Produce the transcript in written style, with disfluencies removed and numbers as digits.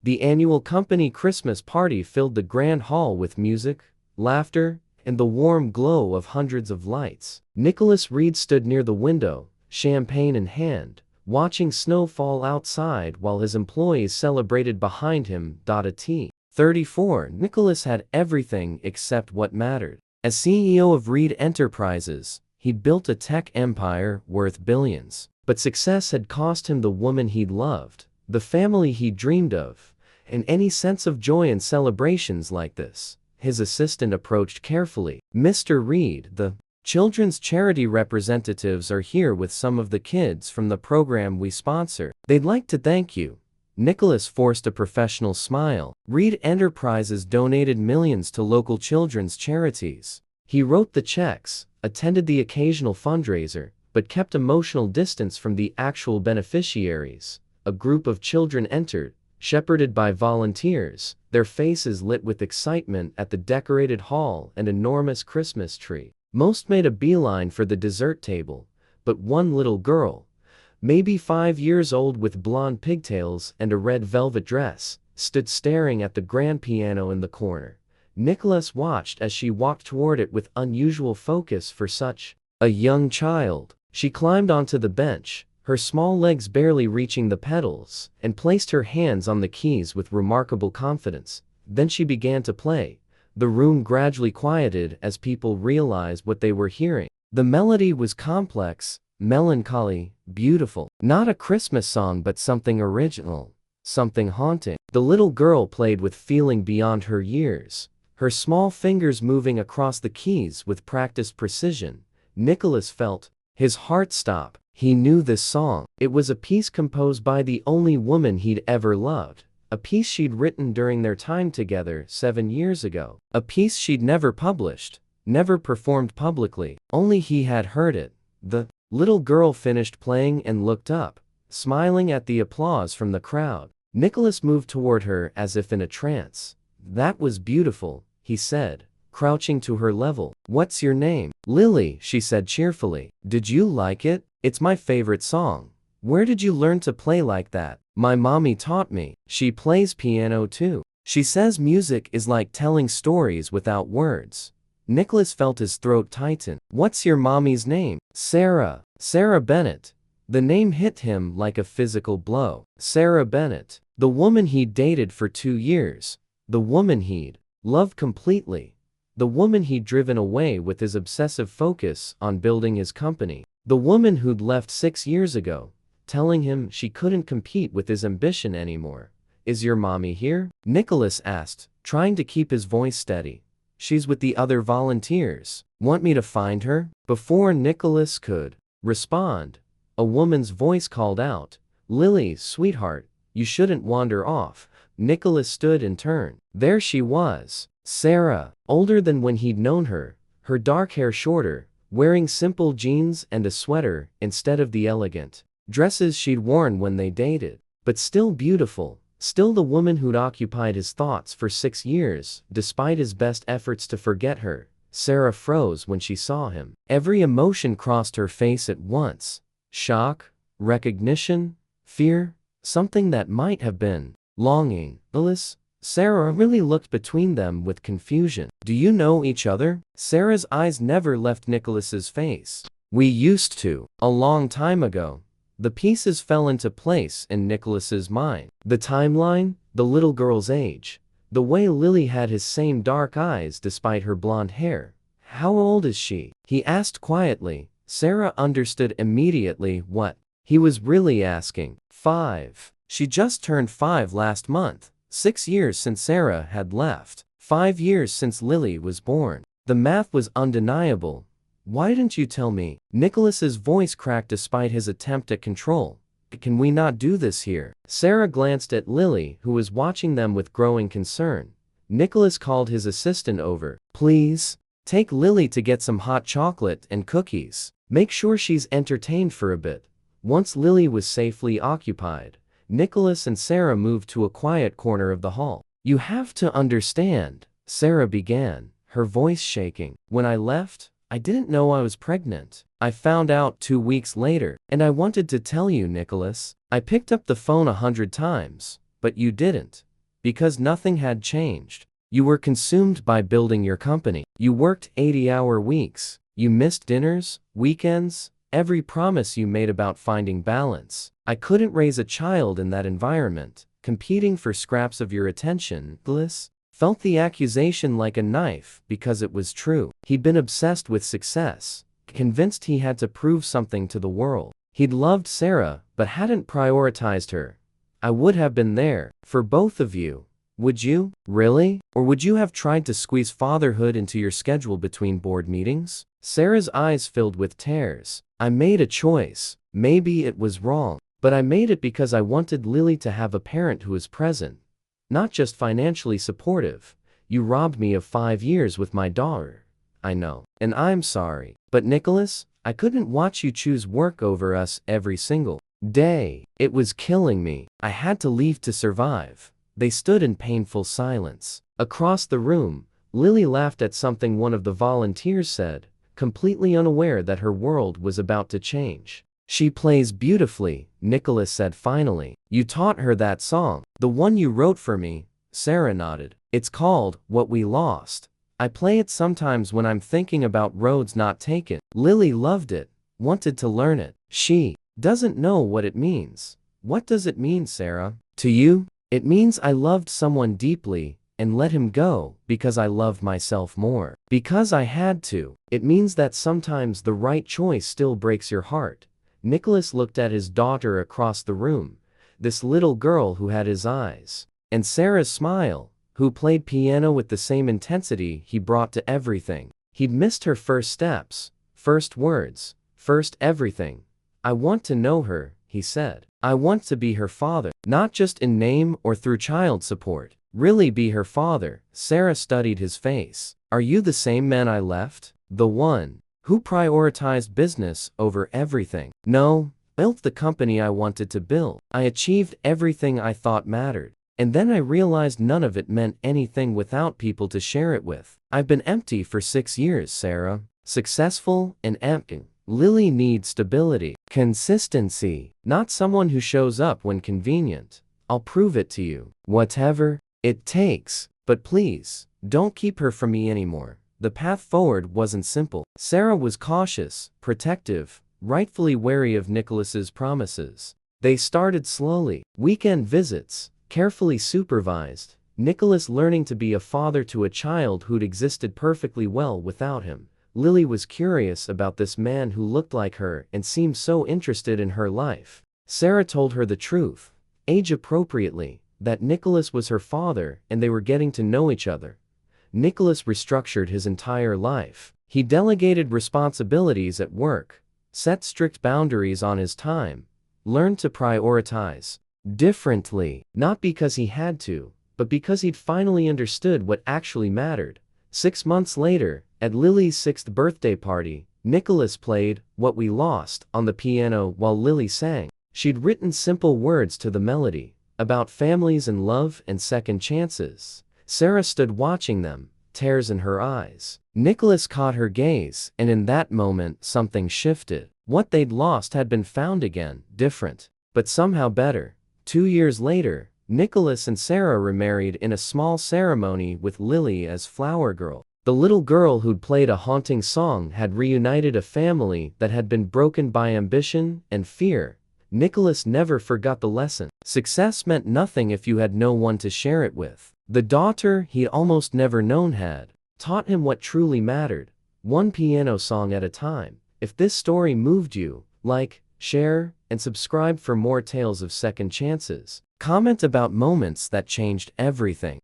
The annual company Christmas party filled the grand hall with music, laughter, and the warm glow of hundreds of lights. Nicholas Reed stood near the window, champagne in hand, watching snow fall outside while his employees celebrated behind him. At 34, Nicholas had everything except what mattered. As CEO of Reed Enterprises, he'd built a tech empire worth billions. But success had cost him the woman he'd loved, the family he dreamed of, and any sense of joy in celebrations like this. His assistant approached carefully. "Mr. Reed, the children's charity representatives are here with some of the kids from the program we sponsor. They'd like to thank you." Nicholas forced a professional smile. Reed Enterprises donated millions to local children's charities. He wrote the checks, attended the occasional fundraiser, but kept emotional distance from the actual beneficiaries. A group of children entered, shepherded by volunteers, their faces lit with excitement at the decorated hall and enormous Christmas tree. Most made a beeline for the dessert table, but one little girl, maybe 5 years old with blonde pigtails and a red velvet dress, stood staring at the grand piano in the corner. Nicholas watched as she walked toward it with unusual focus for such a young child. She climbed onto the bench, her small legs barely reaching the pedals, and placed her hands on the keys with remarkable confidence. Then she began to play. The room gradually quieted as people realized what they were hearing. The melody was complex, melancholy, beautiful. Not a Christmas song, but something original, something haunting. The little girl played with feeling beyond her years, her small fingers moving across the keys with practiced precision. Nicholas felt his heart stop. He knew this song. It was a piece composed by the only woman he'd ever loved, a piece she'd written during their time together 7 years ago, a piece she'd never published, never performed publicly. Only he had heard it. The little girl finished playing and looked up, smiling at the applause from the crowd. Nicholas moved toward her as if in a trance. "That was beautiful," he said, crouching to her level. "What's your name?" "Lily," she said cheerfully. "Did you like it? It's my favorite song." "Where did you learn to play like that?" "My mommy taught me. She plays piano too. She says music is like telling stories without words." Nicholas felt his throat tighten. "What's your mommy's name?" "Sarah. Sarah Bennett." The name hit him like a physical blow. Sarah Bennett. The woman he'd dated for 2 years. The woman he'd loved completely. The woman he'd driven away with his obsessive focus on building his company. The woman who'd left 6 years ago, telling him she couldn't compete with his ambition anymore. "Is your mommy here?" Nicholas asked, trying to keep his voice steady. "She's with the other volunteers." "Want me to find her?" Before Nicholas could respond, a woman's voice called out, "Lily, sweetheart, you shouldn't wander off." Nicholas stood and turned. There she was, Sarah, older than when he'd known her, her dark hair shorter, wearing simple jeans and a sweater instead of the elegant dresses she'd worn when they dated. But still beautiful, still the woman who'd occupied his thoughts for 6 years, despite his best efforts to forget her. Sarah froze when she saw him. Every emotion crossed her face at once. Shock, recognition, fear, something that might have been longing. "Nicholas?" Sarah really looked between them with confusion. "Do you know each other?" Sarah's eyes never left Nicholas's face. "We used to, a long time ago." The pieces fell into place in Nicholas's mind. The timeline, the little girl's age, the way Lily had his same dark eyes despite her blonde hair. "How old is she?" he asked quietly. Sarah understood immediately what he was really asking. 5. She just turned 5 last month. 6 years since Sarah had left. 5 years since Lily was born. The math was undeniable. "Why didn't you tell me?" Nicholas's voice cracked despite his attempt at control. "Can we not do this here?" Sarah glanced at Lily, who was watching them with growing concern. Nicholas called his assistant over. "Please, take Lily to get some hot chocolate and cookies. Make sure she's entertained for a bit." Once Lily was safely occupied, Nicholas and Sarah moved to a quiet corner of the hall. "You have to understand," Sarah began, her voice shaking. "When I left, I didn't know I was pregnant. I found out 2 weeks later, and I wanted to tell you, Nicholas. I picked up the phone 100 times, but you didn't. Because nothing had changed. You were consumed by building your company. You worked 80-hour weeks. You missed dinners, weekends, every promise you made about finding balance. I couldn't raise a child in that environment, competing for scraps of your attention. Bliss felt the accusation like a knife because it was true. He'd been obsessed with success, convinced he had to prove something to the world. He'd loved Sarah, but hadn't prioritized her. I would have been there for both of you. Would you? Really? Or would you have tried to squeeze fatherhood into your schedule between board meetings? Sarah's eyes filled with tears. I made a choice. Maybe it was wrong, but I made it because I wanted Lily to have a parent who was present, not just financially supportive. You robbed me of 5 years with my daughter. I know. And I'm sorry. But Nicholas, I couldn't watch you choose work over us every single day. It was killing me. I had to leave to survive. They stood in painful silence. Across the room, Lily laughed at something one of the volunteers said, completely unaware that her world was about to change. She plays beautifully, Nicholas said finally. You taught her that song. The one you wrote for me, Sarah nodded. It's called What We Lost. I play it sometimes when I'm thinking about roads not taken. Lily loved it, wanted to learn it. She doesn't know what it means. What does it mean, Sarah? To you? It means I loved someone deeply and let him go because I loved myself more. Because I had to. It means that sometimes the right choice still breaks your heart. Nicholas looked at his daughter across the room, this little girl who had his eyes, and Sarah's smile, who played piano with the same intensity he brought to everything. He'd missed her first steps, first words, first everything. I want to know her, he said. I want to be her father, not just in name or through child support. Really be her father. Sarah studied his face. Are you the same man I left? The one who prioritized business over everything? No, built the company I wanted to build. I achieved everything I thought mattered. And then I realized none of it meant anything without people to share it with. I've been empty for 6 years, Sarah. Successful and empty. Lily needs stability, consistency, not someone who shows up when convenient. I'll prove it to you. Whatever it takes. But please, don't keep her from me anymore. The path forward wasn't simple. Sarah was cautious, protective, rightfully wary of Nicholas's promises. They started slowly. Weekend visits, carefully supervised. Nicholas learning to be a father to a child who'd existed perfectly well without him. Lily was curious about this man who looked like her and seemed so interested in her life. Sarah told her the truth, age-appropriately, that Nicholas was her father and they were getting to know each other. Nicholas restructured his entire life. He delegated responsibilities at work, set strict boundaries on his time, learned to prioritize differently, not because he had to, but because he'd finally understood what actually mattered. 6 months later, at Lily's 6th birthday party, Nicholas played What We Lost on the piano while Lily sang. She'd written simple words to the melody, about families and love and second chances. Sarah stood watching them, tears in her eyes. Nicholas caught her gaze, and in that moment something shifted. What they'd lost had been found again, different, but somehow better. 2 years later, Nicholas and Sarah remarried in a small ceremony with Lily as flower girl. The little girl who'd played a haunting song had reunited a family that had been broken by ambition and fear. Nicholas never forgot the lesson. Success meant nothing if you had no one to share it with. The daughter he'd almost never known had taught him what truly mattered, one piano song at a time. If this story moved you, like, share, and subscribe for more tales of second chances. Comment about moments that changed everything.